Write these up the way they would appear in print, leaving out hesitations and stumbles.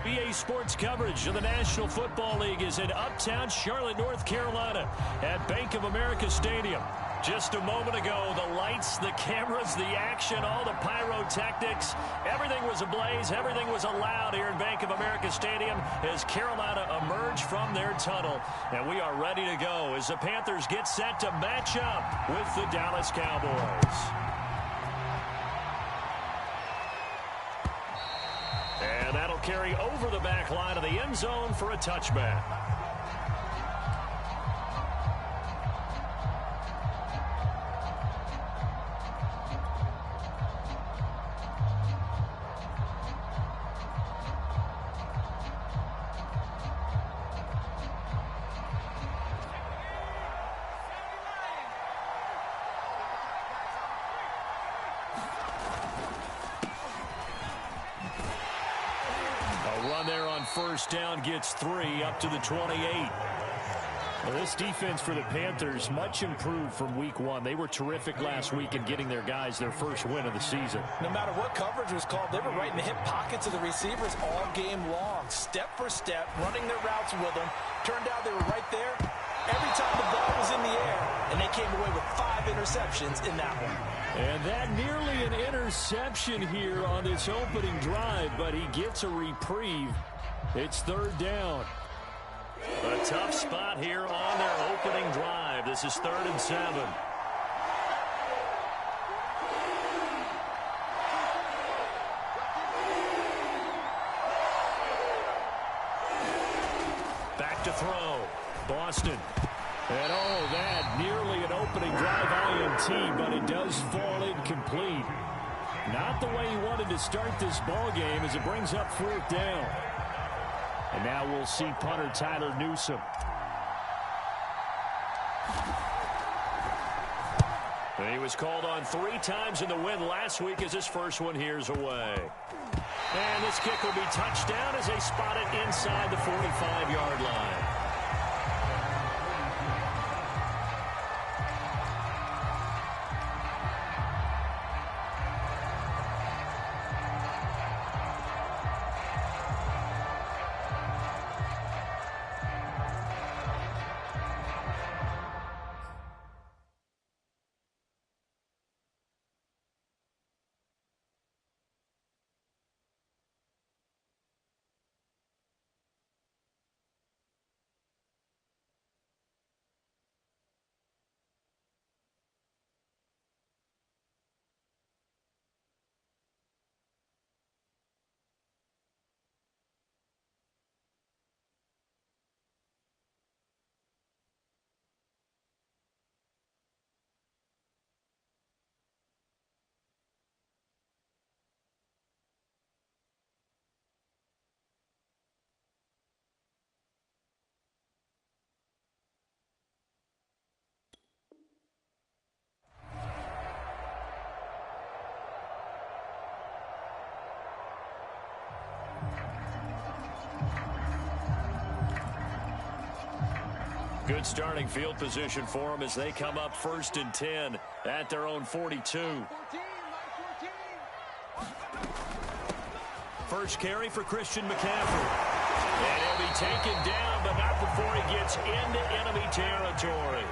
EA Sports coverage of the National Football League is in uptown Charlotte, North Carolina at Bank of America Stadium. Just a moment ago, the lights, the cameras, the action, all the pyrotechnics, everything was ablaze, everything was allowed here in Bank of America Stadium as Carolina emerged from their tunnel. And we are ready to go as the Panthers get set to match up with the Dallas Cowboys. And that'll carry over the back line of the end zone for a touchback. First down gets 3 up to the 28. Well, this defense for the Panthers much improved from week 1. They were terrific last week in getting their guys their first win of the season. No matter what coverage was called, they were right in the hip pockets of the receivers all game long. Step for step, running their routes with them. Turned out they were right there every time the ball was in the air, and they came away with 5 interceptions in that one. And that nearly an interception here on this opening drive, but he gets a reprieve. It's third down. A tough spot here on their opening drive. This is 3rd and 7. Back to throw. Boston. And oh, that nearly an opening drive INT, but it does fall incomplete. Not the way he wanted to start this ball game as it brings up 4th down. And now we'll see punter Tyler Newsome. And he was called on 3 times in the win last week as his first one here's away. And this kick will be touchdown as they spot it inside the 45-yard line. Good starting field position for them as they come up 1st and 10 at their own 42. First carry for Christian McCaffrey. And he'll be taken down, but not before he gets into enemy territory.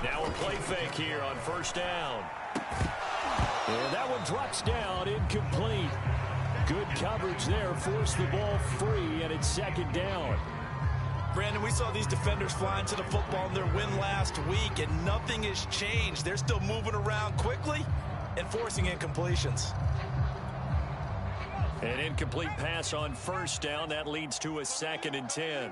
Now a play fake here on 1st down. And that one drops down, incomplete. Good coverage there, forced the ball free, and it's 2nd down. Brandon, we saw these defenders flying to the football in their win last week, and nothing has changed. They're still moving around quickly and forcing incompletions. An incomplete pass on 1st down. That leads to a 2nd and 10.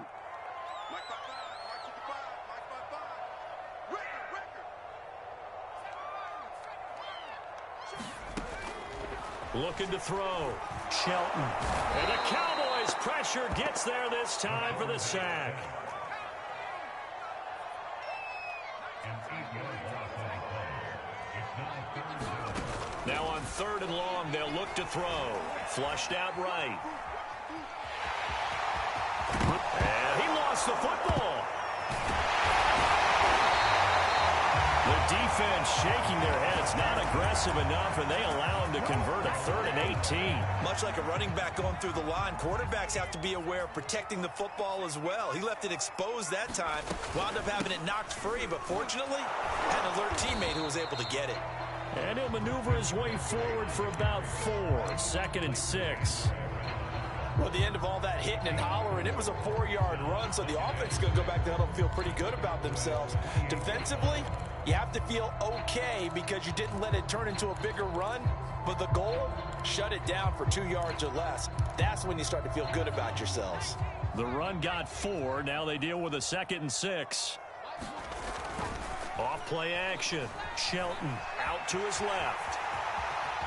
Looking to throw. Shelton. And the Cowboys pressure gets there this time for the sack. Now on 3rd and long, they'll look to throw. Flushed out right. And he lost the football. The defense shaking their heads, not aggressive enough, and they allow him to convert a 3rd and 18. Much like a running back going through the line, quarterbacks have to be aware of protecting the football as well. He left it exposed that time, wound up having it knocked free, but fortunately, had an alert teammate who was able to get it. And he'll maneuver his way forward for about 4. 2nd and 6. Well, at the end of all that hitting and hollering, it was a 4-yard run, so the offense is going to go back to huddle and feel pretty good about themselves. Defensively, you have to feel okay because you didn't let it turn into a bigger run, but the goal, shut it down for 2 yards or less. That's when you start to feel good about yourselves. The run got 4. Now they deal with a 2nd and 6. Off play action. Shelton out to his left.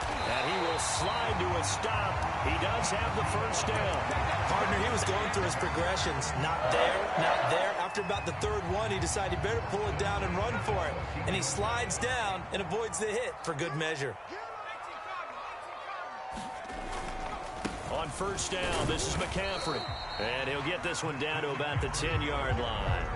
And he will slide to a stop. He does have the first down. Partner, he was going through his progressions. Not there, not there. After about the 3rd one, he decided he better pull it down and run for it. And he slides down and avoids the hit for good measure. On first down, this is McCaffrey. And he'll get this one down to about the 10-yard line.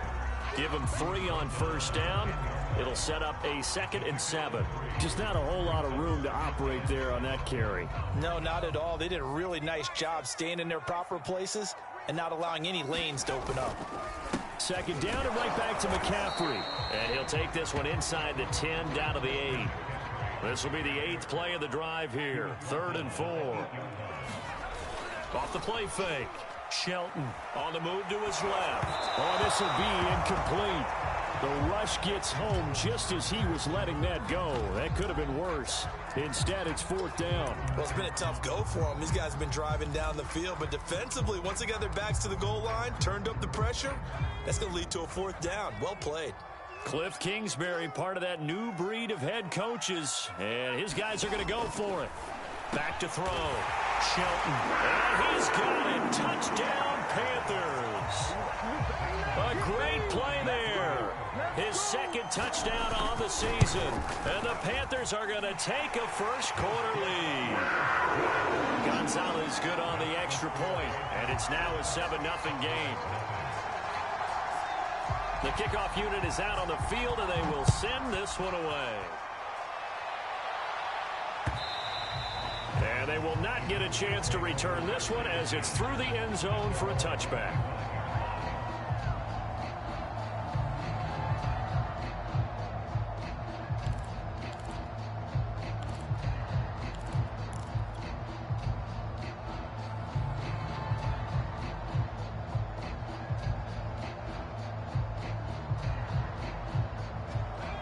Give him 3 on first down. It'll set up a 2nd and 7. Just not a whole lot of room to operate there on that carry. No, not at all. They did a really nice job staying in their proper places and not allowing any lanes to open up. 2nd down and right back to McCaffrey. And he'll take this one inside the 10 down to the 8. This will be the 8th play of the drive here. 3rd and 4. Off the play fake. Shelton on the move to his left. Oh, this will be incomplete. The rush gets home just as he was letting that go. That could have been worse. Instead, it's 4th down. Well, it's been a tough go for them. These guys have been driving down the field, but defensively, once they got their backs to the goal line, turned up the pressure, that's going to lead to a 4th down. Well played. Cliff Kingsbury, part of that new breed of head coaches, and his guys are going to go for it. Back to throw. Shelton. And he's got it. Touchdown, Panthers. A great play there. His 2nd touchdown on the season. And the Panthers are going to take a first-quarter lead. Gonzalez good on the extra point, and it's now a 7-0 game. The kickoff unit is out on the field, and they will send this one away. And they will not get a chance to return this one as it's through the end zone for a touchback.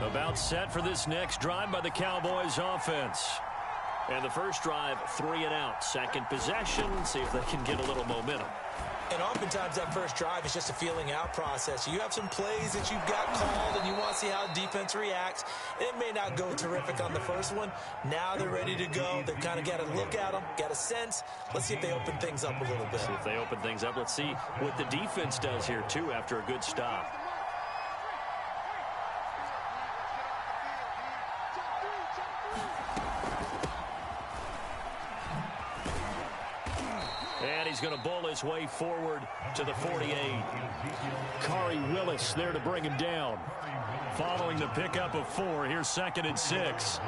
About set for this next drive by the Cowboys offense. And the first drive, 3 and out. 2nd possession, see if they can get a little momentum. And oftentimes that first drive is just a feeling out process. You have some plays that you've got called and you want to see how defense reacts. It may not go terrific on the first one. Now they're ready to go. They've kind of got to look at them, got a sense. Let's see if they open things up a little bit. See if they open things up. Let's see what the defense does here, too, after a good stop. And he's going to bowl his way forward to the 48. Khari Willis there to bring him down. Following the pickup of 4, here's 2nd and 6.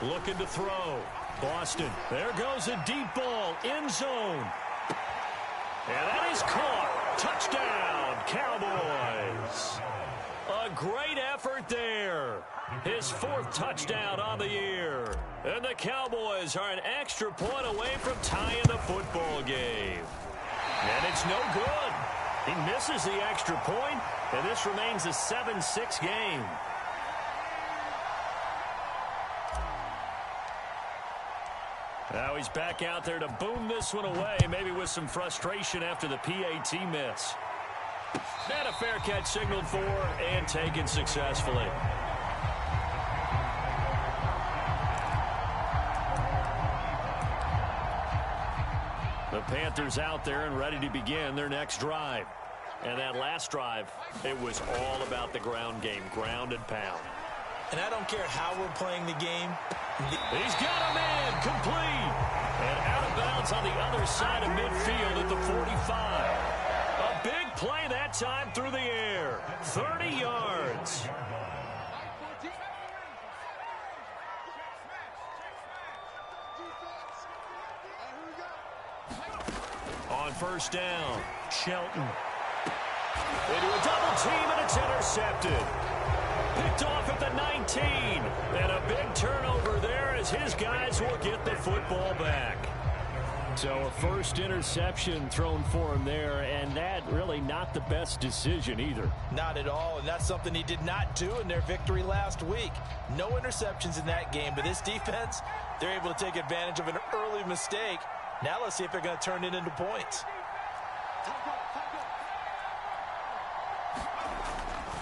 Looking to throw. Boston. There goes a deep ball. End zone. And that is caught. Touchdown, Cowboys. A great effort there. His 4th touchdown on the year. And the Cowboys are an extra point away from tying the football game. And it's no good. He misses the extra point, and this remains a 7-6 game. Now he's back out there to boom this one away, maybe with some frustration after the PAT miss. And a fair catch signaled for and taken successfully. The Panthers out there and ready to begin their next drive. And that last drive, it was all about the ground game, ground and pound. And I don't care how we're playing the game. He's got a man complete. And out of bounds on the other side of midfield at the 45. A big play that time through the air. 30 yards. On first down, Shelton. Into a double team, and it's intercepted. Picked off at the 19. And a big turnover there as his guys will get the football back. So a first interception thrown for him there, and that really not the best decision either. Not at all, and that's something he did not do in their victory last week. No interceptions in that game, but this defense, they're able to take advantage of an early mistake. Now let's see if they're going to turn it into points.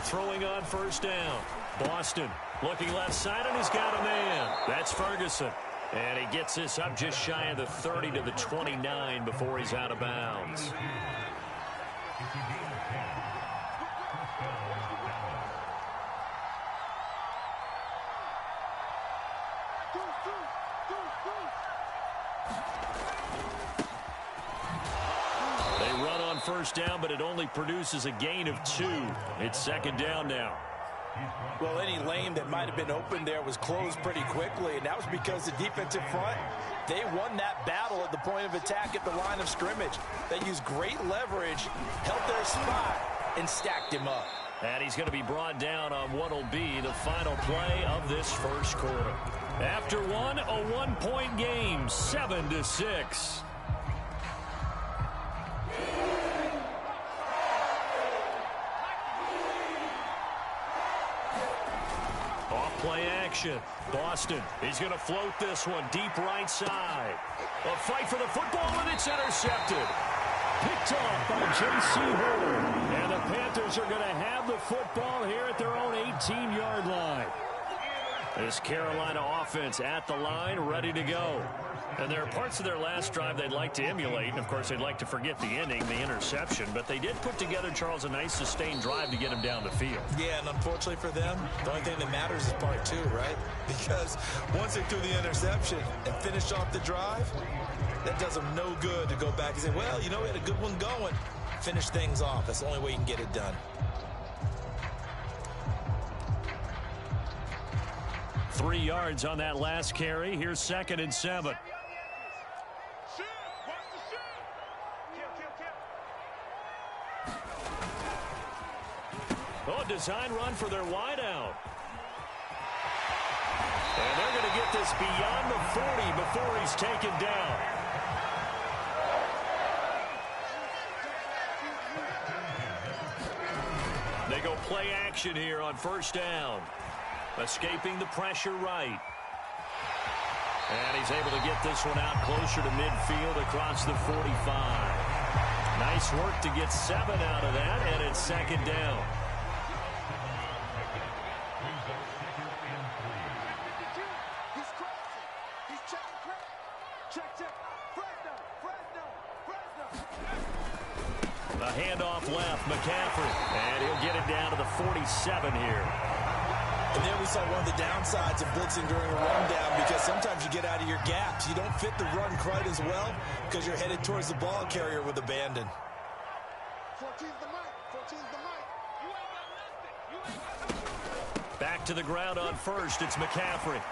Throwing on first down. Boston looking left side, and he's got a man. That's Ferguson. And he gets this up just shy of the 30 to the 29 before he's out of bounds. They run on first down, but it only produces a gain of 2. It's second down now. Well, any lane that might have been open there was closed pretty quickly, and that was because the defensive front, they won that battle at the point of attack at the line of scrimmage. They used great leverage, held their spot, and stacked him up. And he's going to be brought down on what will be the final play of this first quarter. After one, a one-point game, 7-6. Play action. Boston. He's going to float this one deep right side. A fight for the football, and it's intercepted. Picked off by J.C. Horn. And the Panthers are going to have the football here at their own 18-yard line. This Carolina offense at the line, ready to go. And there are parts of their last drive they'd like to emulate. And, of course, they'd like to forget the ending, the interception. But they did put together, Charles, a nice sustained drive to get him down the field. Yeah, and unfortunately for them, the only thing that matters is part 2, right? Because once they threw the interception and finished off the drive, that does them no good to go back and say, well, you know, we had a good one going. Finish things off. That's the only way you can get it done. 3 yards on that last carry. Here's 2nd and 7. Oh, design run for their wideout. And they're going to get this beyond the 40 before he's taken down. They go play action here on first down. Escaping the pressure right. And he's able to get this one out closer to midfield across the 45. Nice work to get 7 out of that, and it's 2nd down. A handoff left, McCaffrey. And he'll get it down to the 47 here. And there we saw one of the downsides of blitzing during a rundown, because sometimes you get out of your gaps. You don't fit the run quite as well because you're headed towards the ball carrier with abandon. 14's the mic. 14's the mic. Back to the ground on first. It's McCaffrey.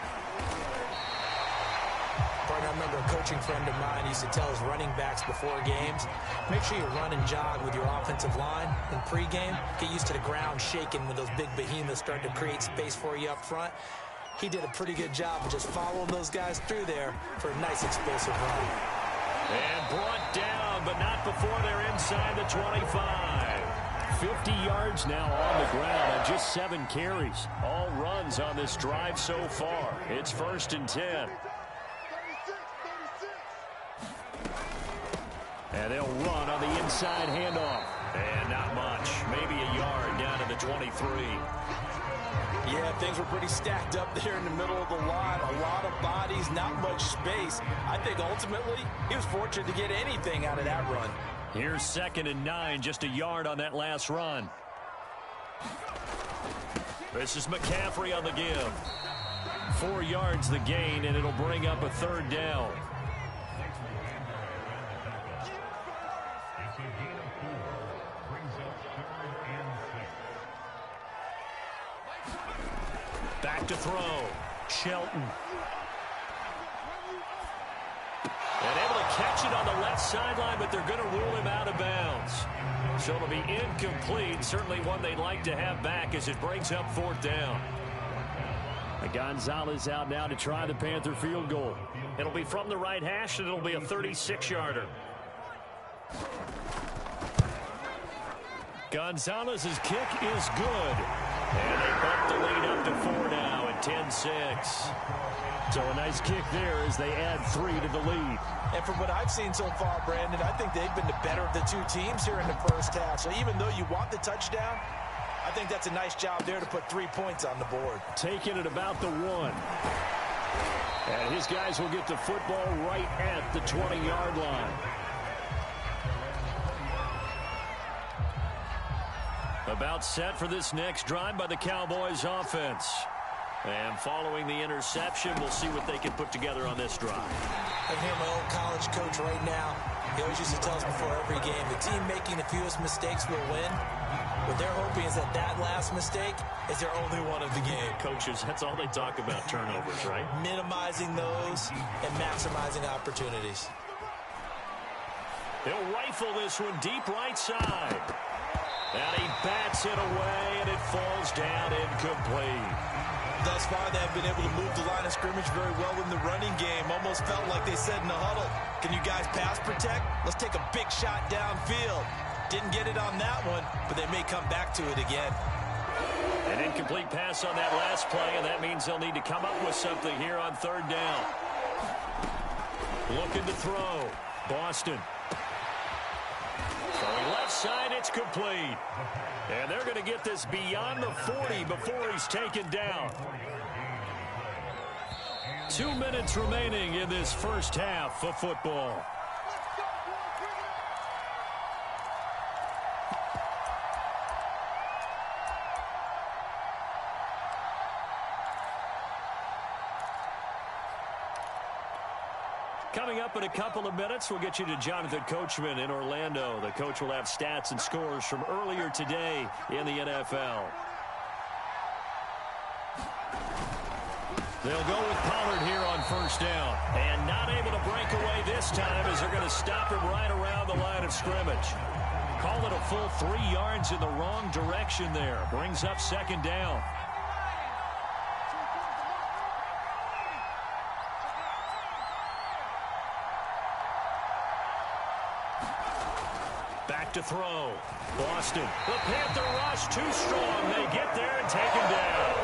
I remember a coaching friend of mine used to tell his running backs before games, make sure you run and jog with your offensive line in pregame. Get used to the ground shaking when those big behemoths start to create space for you up front. He did a pretty good job of just following those guys through there for a nice explosive run. And brought down, but not before they're inside the 25. 50 yards now on the ground on just 7 carries. All runs on this drive so far. It's 1st and 10. And they'll run on the inside handoff. And not much. Maybe a yard down to the 23. Yeah, things were pretty stacked up there in the middle of the line. A lot of bodies, not much space. I think ultimately he was fortunate to get anything out of that run. Here's 2nd and 9, just a yard on that last run. This is McCaffrey on the give. 4 yards the gain, and it'll bring up a 3rd down. to throw. Shelton. And able to catch it on the left sideline, but they're going to rule him out of bounds. So it'll be incomplete. Certainly one they'd like to have back as it brings up 4th down. Gonzalez out now to try the Panther field goal. It'll be from the right hash, and it'll be a 36-yarder. Gonzalez's kick is good. And they bump the lead up to 4 now at 10-6. So a nice kick there as they add 3 to the lead. And from what I've seen so far, Brandon, I think they've been the better of the two teams here in the first half. So even though you want the touchdown, I think that's a nice job there to put 3 points on the board. Taking it about the 1. And his guys will get the football right at the 20-yard line. About set for this next drive by the Cowboys offense. And following the interception, we'll see what they can put together on this drive. I hear my old college coach right now. He always used to tell us before every game, the team making the fewest mistakes will win. What they're hoping is that that last mistake is their only one of the game. Coaches, that's all they talk about, turnovers, right? Minimizing those and maximizing opportunities. They'll rifle this one deep right side. And he bats it away, and it falls down incomplete. Thus far, they have been able to move the line of scrimmage very well in the running game. Almost felt like they said in the huddle, can you guys pass protect? Let's take a big shot downfield. Didn't get it on that one, but they may come back to it again. An incomplete pass on that last play, and that means they'll need to come up with something here on 3rd down. Looking to throw. Boston. Throwing left side, it's complete. And they're going to get this beyond the 40 before he's taken down. 2 minutes remaining in this first half of football. Coming up in a couple of minutes, we'll get you to Jonathan Coachman in Orlando. The coach will have stats and scores from earlier today in the NFL. They'll go with Pollard here on 1st down. And not able to break away this time as they're going to stop him right around the line of scrimmage. Call it a full 3 yards in the wrong direction there. Brings up 2nd down. Back to throw. Boston. The Panther rush too strong. They get there and take him down.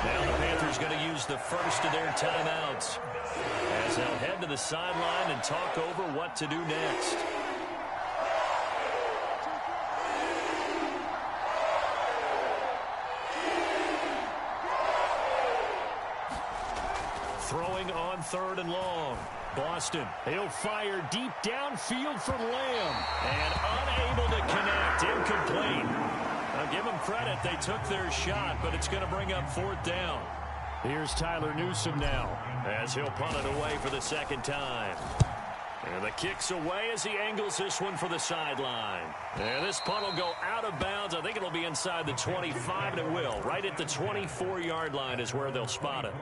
Now the Panthers going to use the first of their timeouts as they'll head to the sideline and talk over what to do next. Throwing on 3rd and long. Boston, he'll fire deep downfield for Lamb. And unable to connect, incomplete. I'll give them credit, they took their shot, but it's going to bring up 4th down. Here's Tyler Newsome now, as he'll punt it away for the 2nd time. And the kick's away as he angles this one for the sideline. And this punt will go out of bounds. I think it'll be inside the 25, and it will. Right at the 24-yard line is where they'll spot it.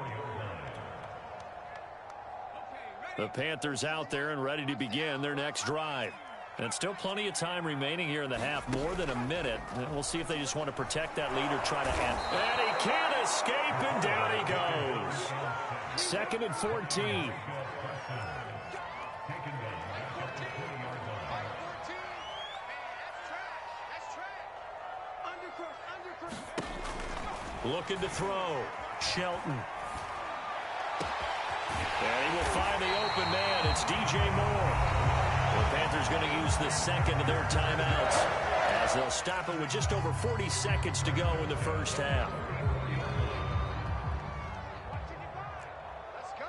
The Panthers out there and ready to begin their next drive. And still plenty of time remaining here in the half, more than a minute. And we'll see if they just want to protect that lead or try to end. And he can't escape, and down he goes. 2nd and 14. Looking to throw. Shelton. And he will find the open man. It's DJ Moore. The Panthers going to use the 2nd of their timeouts as they'll stop it with just over 40 seconds to go in the first half. Let's go.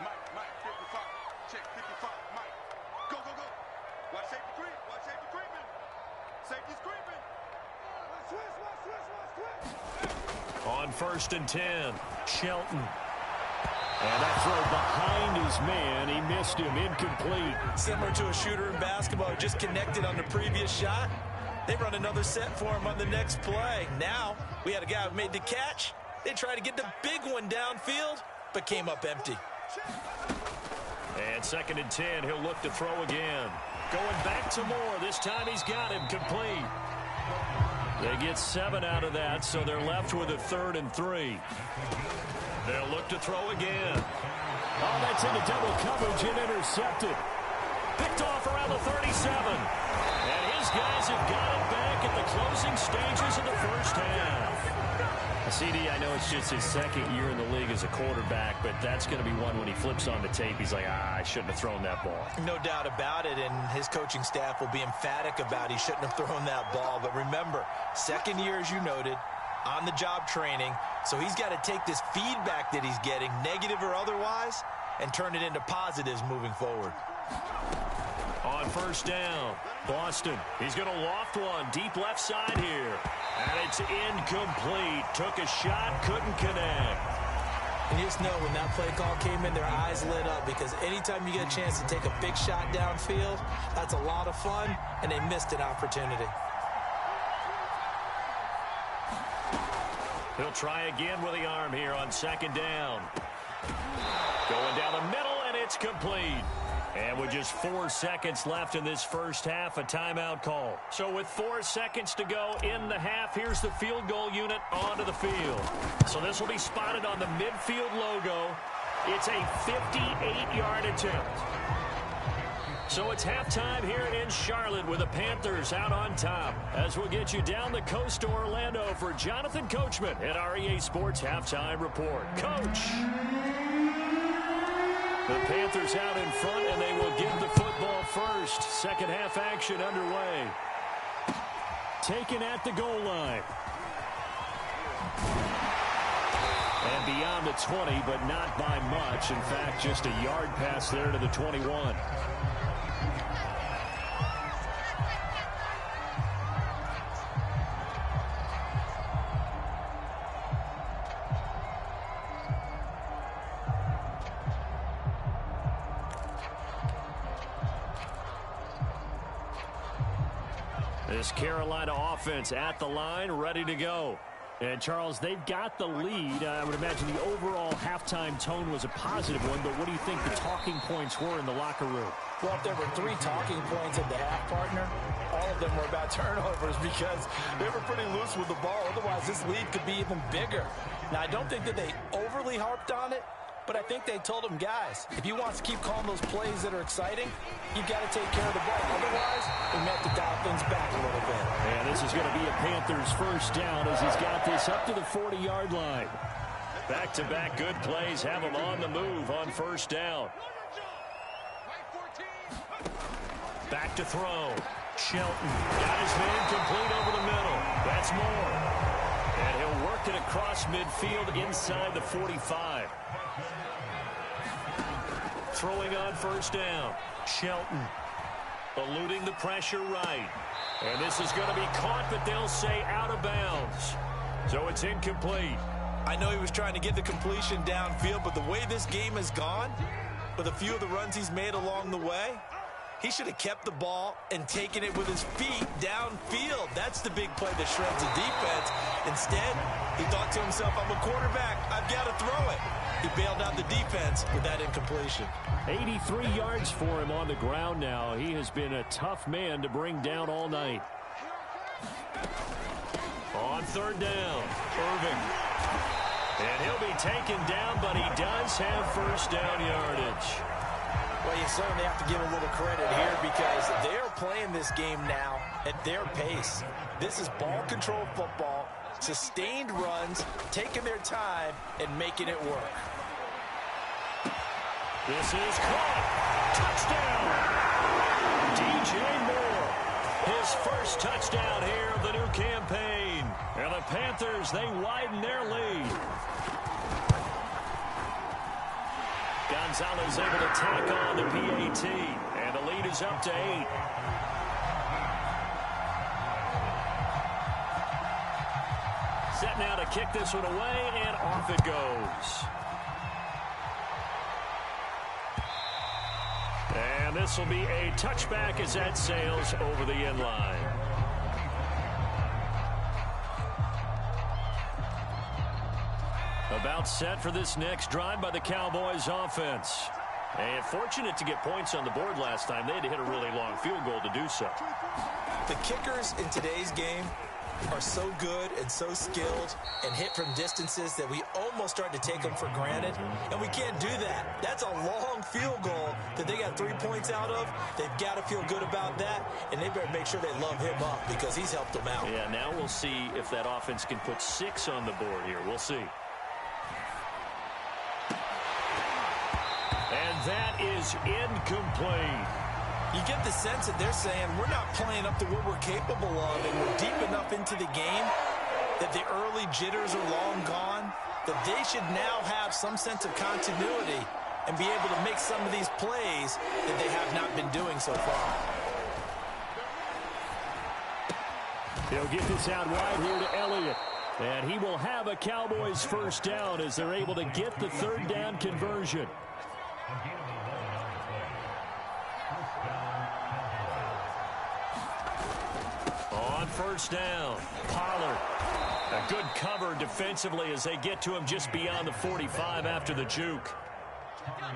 Mike, 55. Check 55. Mike. Go, go, go. Watch safety creep. Watch safety creeping. Safety's creeping. Switch. On 1st and 10, Shelton. And that throw behind his man. He missed him. Incomplete. Similar to a shooter in basketball, just connected on the previous shot. They run another set for him on the next play. Now, we had a guy who made the catch. They tried to get the big one downfield, but came up empty. And 2nd and 10, he'll look to throw again. Going back to Moore. This time he's got him complete. They get 7 out of that, so they're left with a 3rd and 3. They'll look to throw again. Oh, that's into double coverage and intercepted. Picked off around the 37. And his guys have got it back at the closing stages of the first half. CD, I know it's just his 2nd year in the league as a quarterback, but that's going to be one when he flips on the tape. He's like, I shouldn't have thrown that ball. No doubt about it, and his coaching staff will be emphatic about he shouldn't have thrown that ball. But remember, 2nd year, as you noted, on-the-job training, so he's got to take this feedback that he's getting, negative or otherwise, and turn it into positives moving forward. On 1st down, Boston. He's going to loft one deep left side here. And it's incomplete. Took a shot, couldn't connect. And you just know when that play call came in, their eyes lit up, because anytime you get a chance to take a big shot downfield, that's a lot of fun, and they missed an opportunity. He'll try again with the arm here on 2nd down. Going down the middle, and it's complete. And with just 4 seconds left in this first half, a timeout call. So with 4 seconds to go in the half, here's the field goal unit onto the field. So this will be spotted on the midfield logo. It's a 58-yard attempt. So it's halftime here in Charlotte with the Panthers out on top. As we'll get you down the coast to Orlando for Jonathan Coachman at our EA Sports Halftime Report. Coach! The Panthers out in front, and they will get the football first. 2nd half action underway. Taken at the goal line. And beyond the 20, but not by much. In fact, just a yard pass there to the 21. This Carolina offense at the line, ready to go. And, Charles, they've got the lead. I would imagine the overall halftime tone was a positive one, but what do you think the talking points were in the locker room? Well, if there were 3 talking points at the half, partner, all of them were about turnovers because they were pretty loose with the ball. Otherwise, this lead could be even bigger. Now, I don't think that they overly harped on it, but I think they told them, guys, if you want to keep calling those plays that are exciting, you've got to take care of the ball. Otherwise, we may have to dial things back a little bit. And this is going to be a Panthers first down as he's got this up to the 40-yard line. Back-to-back good plays have him on the move on 1st down. Back to throw. Shelton got his man complete over the middle. That's Moore. And he'll work it across midfield inside the 45. Throwing on 1st down. Shelton eluding the pressure right. And this is going to be caught, but they'll say out of bounds. So it's incomplete. I know he was trying to get the completion downfield, but the way this game has gone, with a few of the runs he's made along the way, he should have kept the ball and taken it with his feet downfield. That's the big play that shreds the defense. Instead, he thought to himself, I'm a quarterback. I've got to throw it. He bailed out the defense with that incompletion. 83 yards for him on the ground now. He has been a tough man to bring down all night. On 3rd down, Irving. And he'll be taken down, but he does have 1st down yardage. Well, you certainly have to give a little credit here because they're playing this game now at their pace. This is ball control football, sustained runs, taking their time, and making it work. This is caught. Touchdown. DJ Moore. His first touchdown here of the new campaign. And the Panthers, they widen their lead. Gonzalez able to tack on the PAT. And the lead is up to 8. Set now to kick this one away, and off it goes. And this will be a touchback as that sails over the end line. About set for this next drive by the Cowboys offense. And fortunate to get points on the board last time. They had to hit a really long field goal to do so. The kickers in today's game are so good and so skilled and hit from distances that we almost start to take them for granted. And we can't do that. That's a long field goal that they got 3 points out of. They've got to feel good about that, and they better make sure they love him up because he's helped them out. Yeah, now we'll see if that offense can put 6 on the board here. We'll see. And that is incomplete. You get the sense that they're saying we're not playing up to what we're capable of, and we're deep enough into the game that the early jitters are long gone, that they should now have some sense of continuity and be able to make some of these plays that they have not been doing so far. They'll get this out wide here to Elliott. And he will have a Cowboys first down as they're able to get the third down conversion. On first down, Pollard. A good cover defensively as they get to him just beyond the 45 after the juke.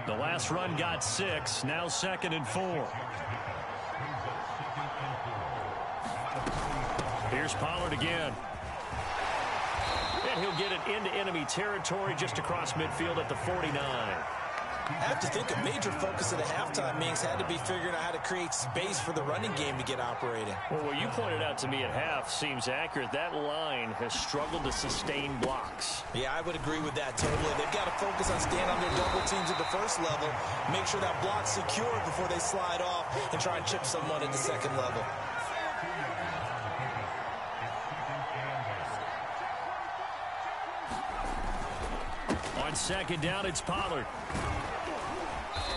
The last run got 6, now 2nd and 4. Here's Pollard again. And he'll get it into enemy territory just across midfield at the 49. I have to think a major focus of the halftime meetings had to be figuring out how to create space for the running game to get operating. Well, what you pointed out to me at half seems accurate. That line has struggled to sustain blocks. Yeah, I would agree with that totally. They've got to focus on staying on their double teams at the first level, make sure that block's secure before they slide off and try and chip someone at the second level. On second down, it's Pollard.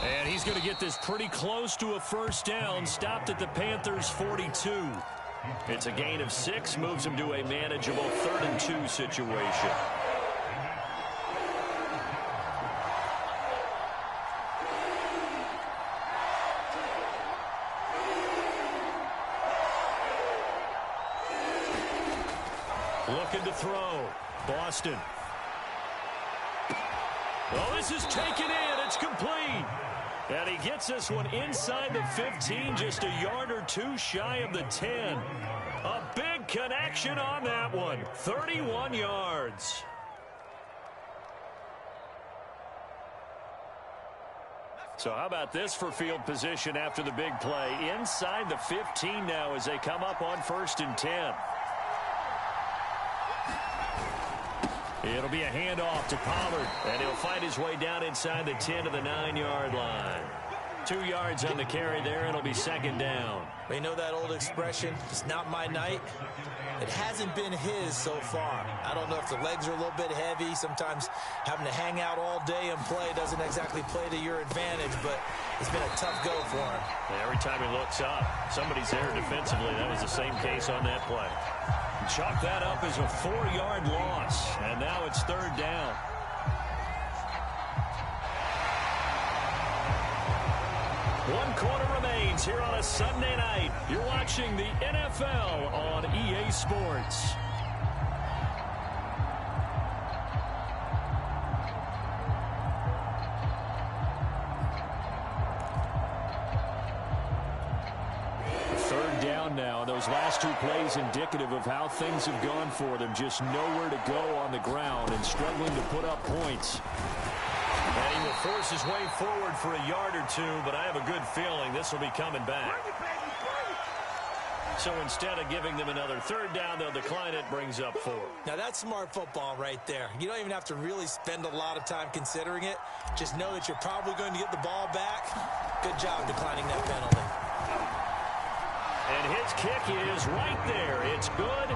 And he's going to get this pretty close to a first down, stopped at the Panthers' 42. It's a gain of 6, moves him to a manageable 3rd and 2 situation. Looking to throw. Boston. Well, this is taken in. It's complete. And he gets this one inside the 15, just a yard or 2 shy of the 10. A big connection on that one. 31 yards. So how about this for field position after the big play? Inside the 15 now as they come up on 1st and 10. It'll be a handoff to Pollard, and he'll find his way down inside the 10 to the 9-yard line. 2 yards on the carry there, and it'll be 2nd down. You know that old expression, it's not my night? It hasn't been his so far. I don't know if the legs are a little bit heavy. Sometimes having to hang out all day and play doesn't exactly play to your advantage, but it's been a tough go for him. And every time he looks up, somebody's there defensively. That was the same case on that play. Chalk that up as a 4-yard loss, and now it's 3rd down. One quarter remains here on a Sunday night. You're watching the NFL on EA Sports. Now, those last 2 plays indicative of how things have gone for them. Just nowhere to go on the ground and struggling to put up points. And he will force his way forward for a yard or 2, but I have a good feeling this will be coming back. So instead of giving them another 3rd down, they'll decline it, brings up 4. Now that's smart football right there. You don't even have to really spend a lot of time considering it. Just know that you're probably going to get the ball back. Good job declining that penalty. And his kick is right there. It's good,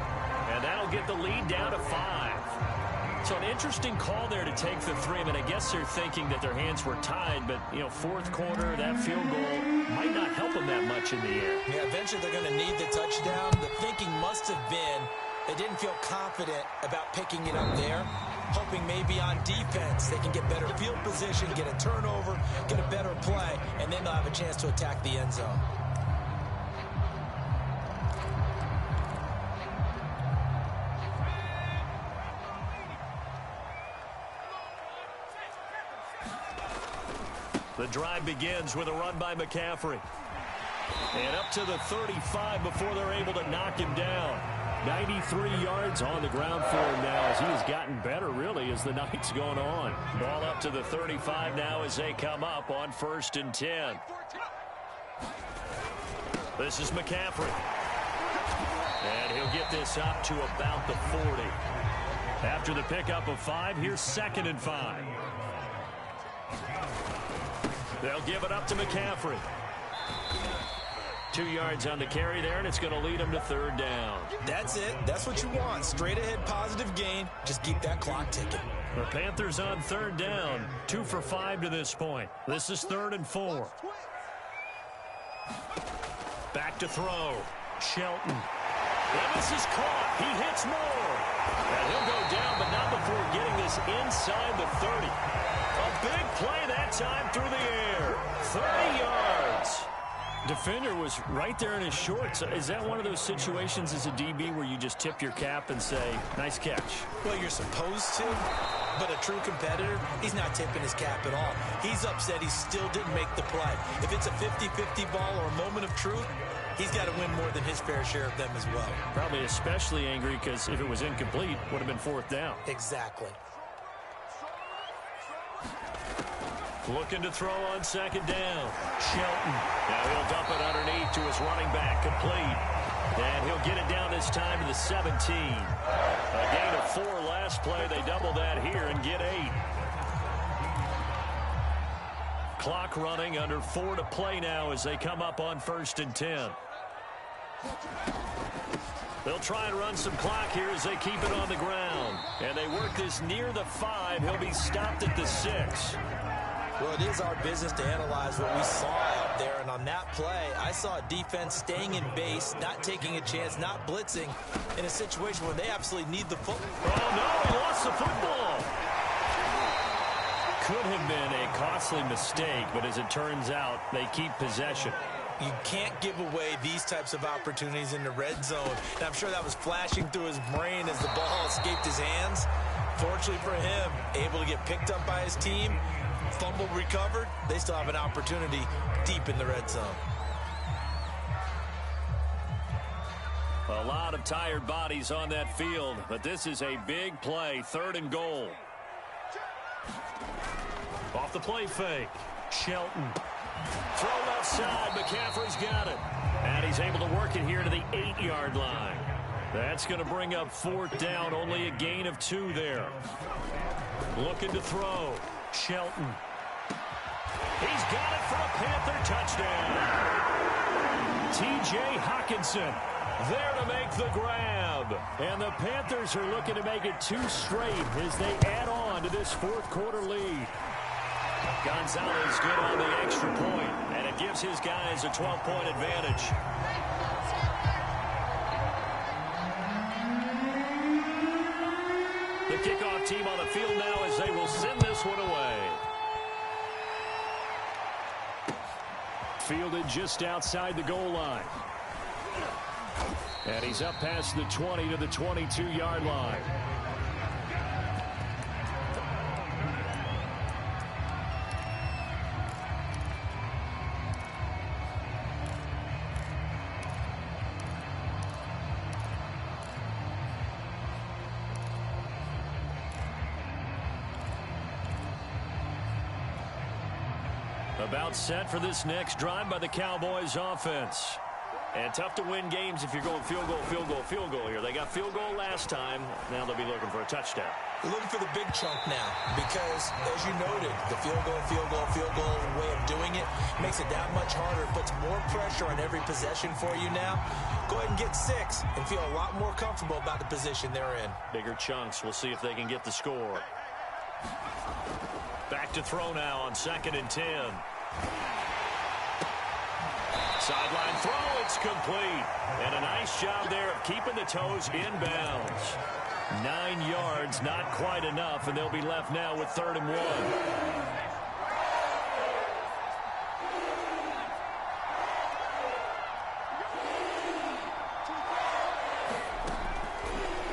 and that'll get the lead down to 5. So an interesting call there to take the 3. I mean, I guess they're thinking that their hands were tied, but, you know, 4th quarter, that field goal might not help them that much in the air. Yeah, eventually they're going to need the touchdown. The thinking must have been they didn't feel confident about picking it up there, hoping maybe on defense they can get better field position, get a turnover, get a better play, and then they'll have a chance to attack the end zone. The drive begins with a run by McCaffrey. And up to the 35 before they're able to knock him down. 93 yards on the ground for him now as he has gotten better, really, as the night's gone on. Ball up to the 35 now as they come up on 1st and 10. This is McCaffrey. And he'll get this up to about the 40. After the pickup of 5, here's 2nd and 5. They'll give it up to McCaffrey. 2 yards on the carry there, and it's going to lead them to 3rd down. That's it. That's what you want. Straight ahead positive gain. Just keep that clock ticking. The Panthers on 3rd down. 2 for 5 to this point. This is 3rd and 4. Back to throw. Shelton. And this is caught. He hits more. And he'll go down, but not before getting this inside the 30. A big play that time through the air. 30 yards. Defender was right there in his shorts. Is that one of those situations as a DB where you just tip your cap and say, nice catch? Well, you're supposed to, but a true competitor, he's not tipping his cap at all. He's upset he still didn't make the play. If it's a 50-50 ball or a moment of truth, he's got to win more than his fair share of them as well. Probably especially angry because if it was incomplete, would have been 4th down. Exactly. Looking to throw on 2nd down. Shelton. Now he'll dump it underneath to his running back. Complete. And he'll get it down this time to the 17. A gain of 4 last play. They double that here and get 8. Clock running under 4 to play now as they come up on 1st and 10. They'll try and run some clock here as they keep it on the ground. And they work this near the 5. He'll be stopped at the 6. Well, it is our business to analyze what we saw out there. And on that play, I saw a defense staying in base, not taking a chance, not blitzing in a situation where they absolutely need the football. Oh, no, he lost the football. Could have been a costly mistake, but as it turns out, they keep possession. You can't give away these types of opportunities in the red zone. And I'm sure that was flashing through his brain as the ball escaped his hands. Fortunately for him, able to get picked up by his team, fumble recovered. They still have an opportunity deep in the red zone. A lot of tired bodies on that field, but this is a big play. 3rd and goal. Off the play fake. Shelton. Throw left side. McCaffrey's got it. And he's able to work it here to the 8-yard line. That's going to bring up 4th down. Only a gain of 2 there. Looking to throw. Shelton. He's got it for a Panther touchdown. T.J. Hockenson there to make the grab. And the Panthers are looking to make it 2 straight as they add on to this 4th quarter lead. Gonzalez good on the extra point, and it gives his guys a 12-point advantage. The kickoff team on the field now as they will send this one away. Fielded just outside the goal line. And he's up past the 20 to the 22-yard line. About set for this next drive by the Cowboys offense. And tough to win games if you're going field goal, field goal, field goal here. They got field goal last time. Now they'll be looking for a touchdown. They're looking for the big chunk now because, as you noted, the field goal way of doing it makes it that much harder. Puts more pressure on every possession for you now. Go ahead and get 6 and feel a lot more comfortable about the position they're in. Bigger chunks. We'll see if they can get the score. Back to throw now on 2nd and 10. Sideline throw, it's complete. And a nice job there of keeping the toes in bounds. 9 yards, not quite enough, and they'll be left now with 3rd and 1.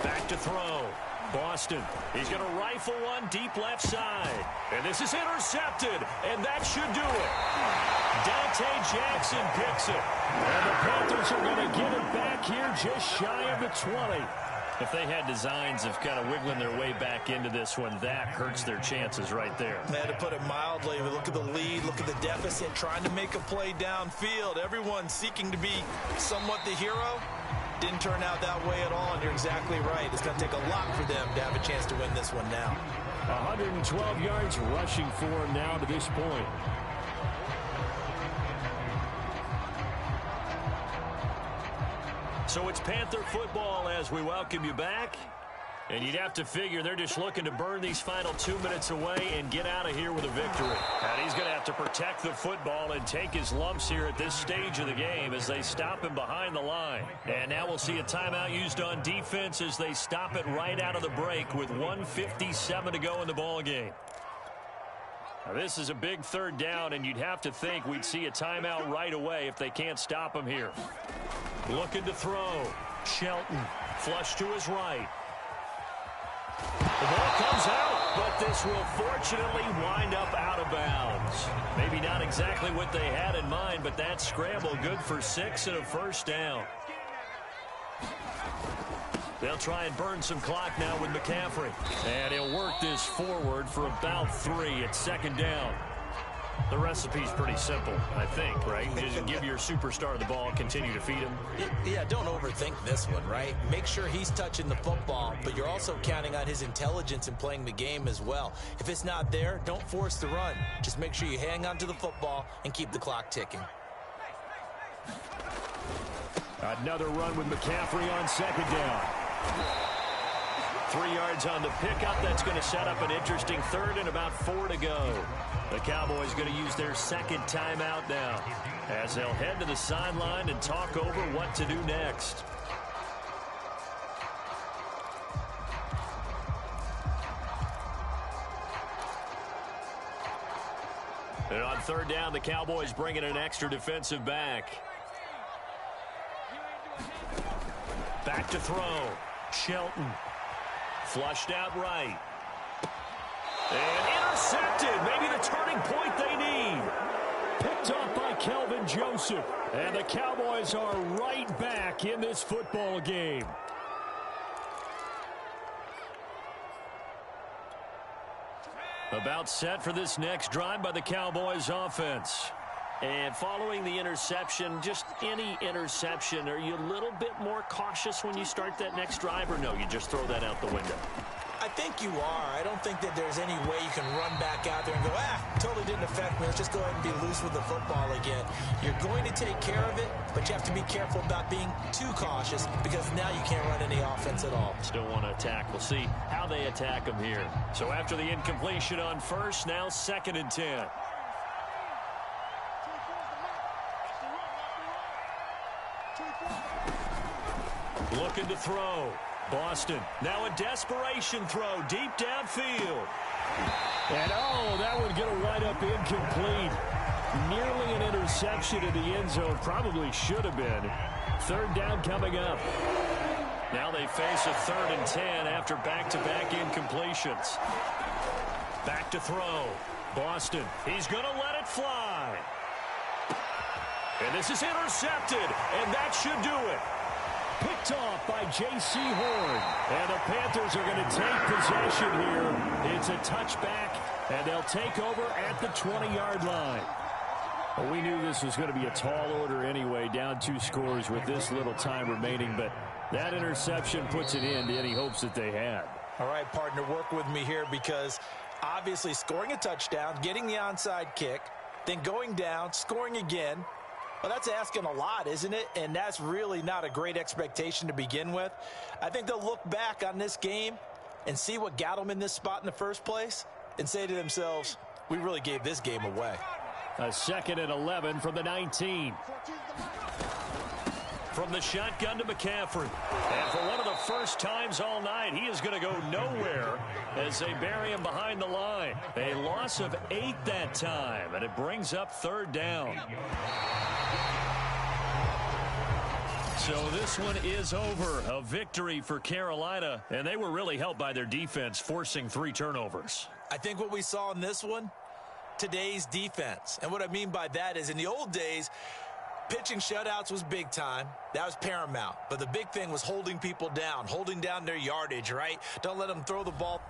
Back to throw. Boston. He's going to rifle one deep left side. And this is intercepted, and that should do it. Dante Jackson picks it. And the Panthers are going to get it back here just shy of the 20. If they had designs of kind of wiggling their way back into this one, that hurts their chances right there. To put it mildly, look at the lead, look at the deficit, trying to make a play downfield. Everyone seeking to be somewhat the hero. Didn't turn out that way at all, and you're exactly right. It's going to take a lot for them to have a chance to win this one now. 112 yards rushing for him now to this point. So it's Panther football as we welcome you back. And you'd have to figure they're just looking to burn these final 2 minutes away and get out of here with a victory. And he's going to have to protect the football and take his lumps here at this stage of the game as they stop him behind the line. And now we'll see a timeout used on defense as they stop it right out of the break with 1:57 to go in the ball game. Now this is a big third down, and you'd have to think we'd see a timeout right away if they can't stop him here. Looking to throw. Shelton flush to his right. The ball comes out, but this will fortunately wind up out of bounds. Maybe not exactly what they had in mind, but that scramble good for 6 and a first down. They'll try and burn some clock now with McCaffrey. And he'll work this forward for about 3 at second down. The recipe's pretty simple, I think, right? Just give your superstar the ball, continue to feed him. Yeah, don't overthink this one, right? Make sure he's touching the football, but you're also counting on his intelligence in playing the game as well. If it's not there, don't force the run. Just make sure you hang on to the football and keep the clock ticking. Another run with McCaffrey on second down. 3 yards on the pickup. That's going to set up an interesting third and about 4 to go. The Cowboys going to use their second timeout now as they'll head to the sideline and talk over what to do next. And on third down, the Cowboys bringing an extra defensive back. Back to throw. Shelton. Flushed out right. And intercepted. Maybe the turning point they need. Picked off by Kelvin Joseph. And the Cowboys are right back in this football game. About set for this next drive by the Cowboys offense. And following the interception, just any interception, are you a little bit more cautious when you start that next drive, or no, you just throw that out the window? I think you are. I don't think that there's any way you can run back out there and go, totally didn't affect me. Let's just go ahead and be loose with the football again. You're going to take care of it, but you have to be careful about being too cautious because now you can't run any offense at all. Still want to attack. We'll see how they attack them here. So after the incompletion on first, now 2nd and 10. Looking to throw. Boston, now a desperation throw deep downfield. And, that would get a right up incomplete. Nearly an interception in the end zone. Probably should have been. Third down coming up. Now they face a 3rd and 10 after back-to-back incompletions. Back to throw. Boston, he's going to let it fly. And this is intercepted, and that should do it. Picked off by J.C. Horn. And the Panthers are going to take possession here. It's a touchback, and they'll take over at the 20-yard line. Well, we knew this was going to be a tall order anyway, down 2 scores with this little time remaining, but that interception puts an end to any hopes that they had. All right, partner, work with me here because obviously scoring a touchdown, getting the onside kick, then going down, scoring again. Well, that's asking a lot, isn't it? And that's really not a great expectation to begin with. I think they'll look back on this game and see what got them in this spot in the first place and say to themselves, we really gave this game away. A 2nd and 11 from the 19. From the shotgun to McCaffrey. And for one of the first times all night, he is going to go nowhere as they bury him behind the line. A loss of 8 that time, and it brings up 3rd down. So this one is over. A victory for Carolina, and they were really helped by their defense, forcing 3 turnovers. I think what we saw in this one, today's defense. And what I mean by that is in the old days, pitching shutouts was big time. That was paramount. But the big thing was holding people down, holding down their yardage, right? Don't let them throw the ball